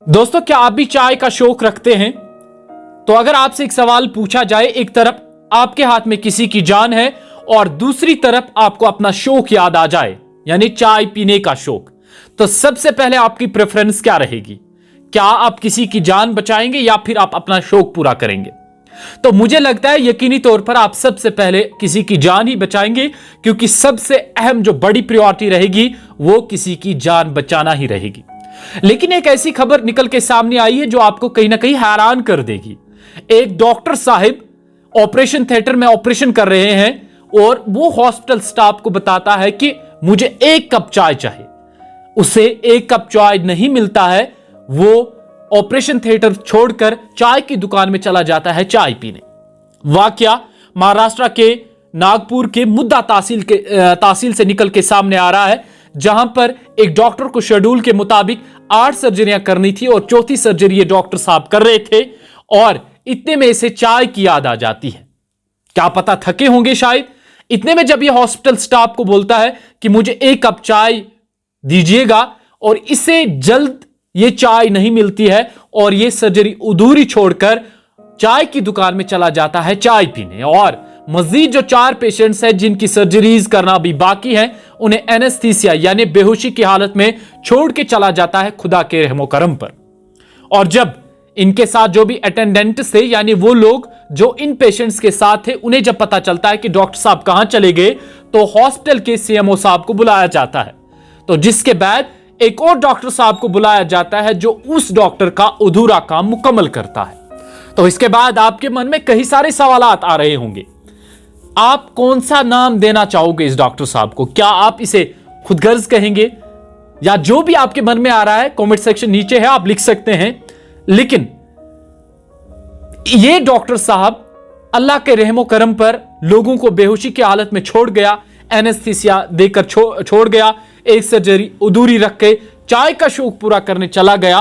दोस्तों, क्या आप भी चाय का शौक रखते हैं? तो अगर आपसे एक सवाल पूछा जाए, एक तरफ आपके हाथ में किसी की जान है और दूसरी तरफ आपको अपना शौक याद आ जाए, यानी चाय पीने का शौक, तो सबसे पहले आपकी प्रेफरेंस क्या रहेगी? क्या आप किसी की जान बचाएंगे या फिर आप अपना शौक पूरा करेंगे? तो मुझे लगता है यकीनी तौर पर आप सबसे पहले किसी की जान ही बचाएंगे, क्योंकि सबसे अहम जो बड़ी प्रायोरिटी रहेगी वो किसी की जान बचाना ही रहेगी। लेकिन एक ऐसी खबर निकल के सामने आई है जो आपको कहीं ना कहीं हैरान कर देगी। एक डॉक्टर साहिब ऑपरेशन थिएटर में ऑपरेशन कर रहे हैं और वो हॉस्पिटल स्टाफ को बताता है कि मुझे 1 कप चाय चाहिए। उसे 1 कप चाय नहीं मिलता है, वो ऑपरेशन थिएटर छोड़कर चाय की दुकान में चला जाता है चाय पीने। वाकया महाराष्ट्र के नागपुर के मुद्दा तहसील से निकल के सामने आ रहा है, जहां पर एक डॉक्टर को शेड्यूल के मुताबिक 8 सर्जरियां करनी थी और चौथी सर्जरी ये डॉक्टर साहब कर रहे थे और इतने में इसे चाय की याद आ जाती है। क्या पता थके होंगे शायद। इतने में जब ये हॉस्पिटल स्टाफ को बोलता है कि मुझे 1 कप चाय दीजिएगा और इसे जल्द ये चाय नहीं मिलती है और ये सर्जरी अधूरी छोड़कर चाय की दुकान में चला जाता है चाय पीने। और मजीद जो 4 पेशेंट्स हैं जिनकी सर्जरीज करना भी बाकी है, उन्हें एनेस्थीसिया यानी बेहोशी की हालत में छोड़ के चला जाता है खुदा के रहमो करम पर। और जब इनके साथ जो भी अटेंडेंट्स थे, यानी वो लोग जो इन पेशेंट्स के साथ थे, उन्हें जब पता चलता है कि डॉक्टर साहब कहां चले गए, तो हॉस्पिटल के सीएमओ साहब को बुलाया जाता है। तो जिसके बाद एक और डॉक्टर साहब को बुलाया जाता है जो उस डॉक्टर का अधूरा काम मुकम्मल करता है। तो इसके बाद आपके मन में कई सारे सवालात आ रहे होंगे। आप कौन सा नाम देना चाहोगे इस डॉक्टर साहब को? क्या आप इसे खुदगर्ज कहेंगे या जो भी आपके मन में आ रहा है, कमेंट सेक्शन नीचे है, आप लिख सकते हैं। लेकिन ये डॉक्टर साहब अल्लाह के रहमो करम पर लोगों को बेहोशी की हालत में छोड़ गया, एनेस्थीसिया देकर छोड़ गया, एक सर्जरी अधूरी रख के चाय का शौक पूरा करने चला गया।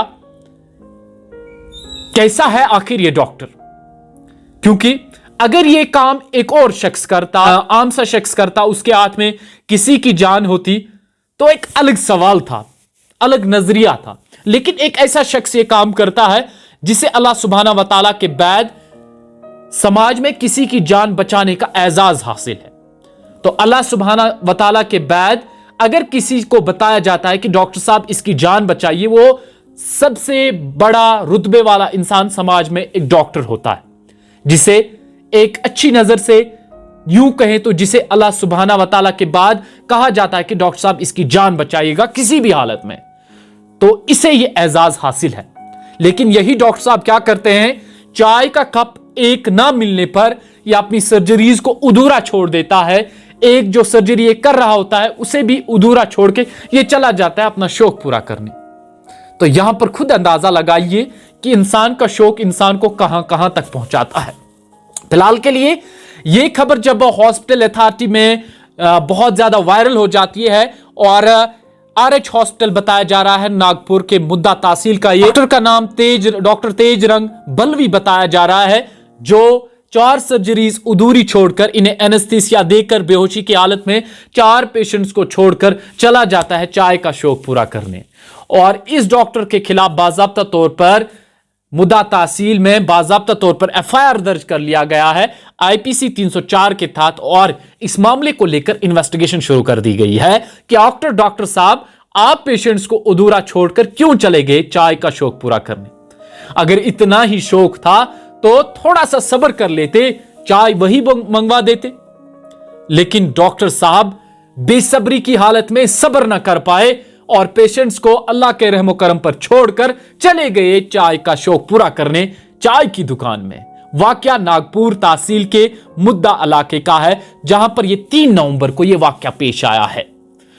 कैसा है आखिर ये डॉक्टर? क्योंकि अगर ये काम एक और शख्स करता, आम सा शख्स करता, उसके हाथ में किसी की जान होती, तो एक अलग सवाल था, अलग नजरिया था। लेकिन एक ऐसा शख्स ये काम करता है जिसे अल्लाह सुब्हाना व तआला के बाद समाज में किसी की जान बचाने का एजाज हासिल है। तो अल्लाह सुब्हाना व तआला के बाद अगर किसी को बताया जाता है कि डॉक्टर साहब इसकी जान बचाइए, वो सबसे बड़ा रुतबे वाला इंसान समाज में एक डॉक्टर होता है, जिसे एक अच्छी नजर से यूं कहें तो जिसे अल्लाह सुब्हाना व तआला के बाद कहा जाता है कि डॉक्टर साहब इसकी जान बचाइएगा किसी भी हालत में, तो इसे यह एजाज हासिल है। लेकिन यही डॉक्टर साहब क्या करते हैं, चाय का कप एक ना मिलने पर यह अपनी सर्जरीज को अधूरा छोड़ देता है। एक जो सर्जरी ये कर रहा होता है उसे भी अधूरा छोड़ के ये चला जाता है अपना शौक पूरा करने। तो यहां पर खुद अंदाजा लगाइए कि इंसान का शौक इंसान को कहां कहां तक पहुंचाता है। फिलहाल के लिए यह खबर जब हॉस्पिटल अथॉरिटी में बहुत ज्यादा वायरल हो जाती है और RH हॉस्पिटल बताया जा रहा है नागपुर के मुद्दा तहसील का, ये डॉक्टर का नाम डॉक्टर तेज रंग बल्वी बताया जा रहा है, जो 4 सर्जरीज अधूरी छोड़कर इन्हें एनेस्थीसिया देकर बेहोशी की हालत में 4 पेशेंट्स को छोड़कर चला जाता है चाय का शौक पूरा करने। और इस डॉक्टर के खिलाफ बाज़ाब्ता तौर पर मुद्दा तहसील में बाज़ाब्ता तौर पर FIR दर्ज कर लिया गया है IPC 304 के तहत, और इस मामले को लेकर इन्वेस्टिगेशन शुरू कर दी गई है कि डॉक्टर साहब आप पेशेंट्स को अधूरा छोड़कर क्यों चले गए चाय का शौक पूरा करने? अगर इतना ही शौक था तो थोड़ा सा सब्र कर लेते, चाय वही मंगवा देते। लेकिन डॉक्टर साहब बेसब्री की हालत में सब्र ना कर पाए और पेशेंट्स को अल्लाह के रहमो करम पर छोड़कर चले गए चाय का शौक पूरा करने चाय की दुकान में। वाकया नागपुर तहसील के मुद्दा इलाके का है, जहां पर यह 3 नवंबर को यह वाकया पेश आया है।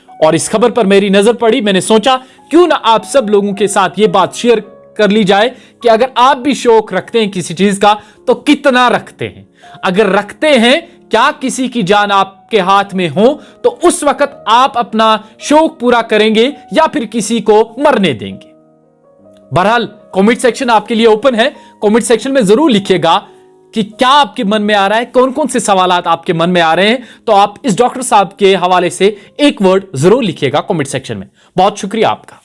और इस खबर पर मेरी नजर पड़ी, मैंने सोचा क्यों ना आप सब लोगों के साथ यह बात शेयर कर ली जाए कि अगर आप भी शौक रखते हैं किसी चीज का तो कितना रखते हैं। अगर रखते हैं, क्या किसी की जान आपके हाथ में हो तो उस वक्त आप अपना शौक पूरा करेंगे या फिर किसी को मरने देंगे? बहरहाल कमेंट सेक्शन आपके लिए ओपन है। कमेंट सेक्शन में जरूर लिखिएगा कि क्या आपके मन में आ रहा है, कौन कौन से सवालात आपके मन में आ रहे हैं। तो आप इस डॉक्टर साहब के हवाले से एक वर्ड जरूर लिखिएगा कमेंट सेक्शन में। बहुत शुक्रिया आपका।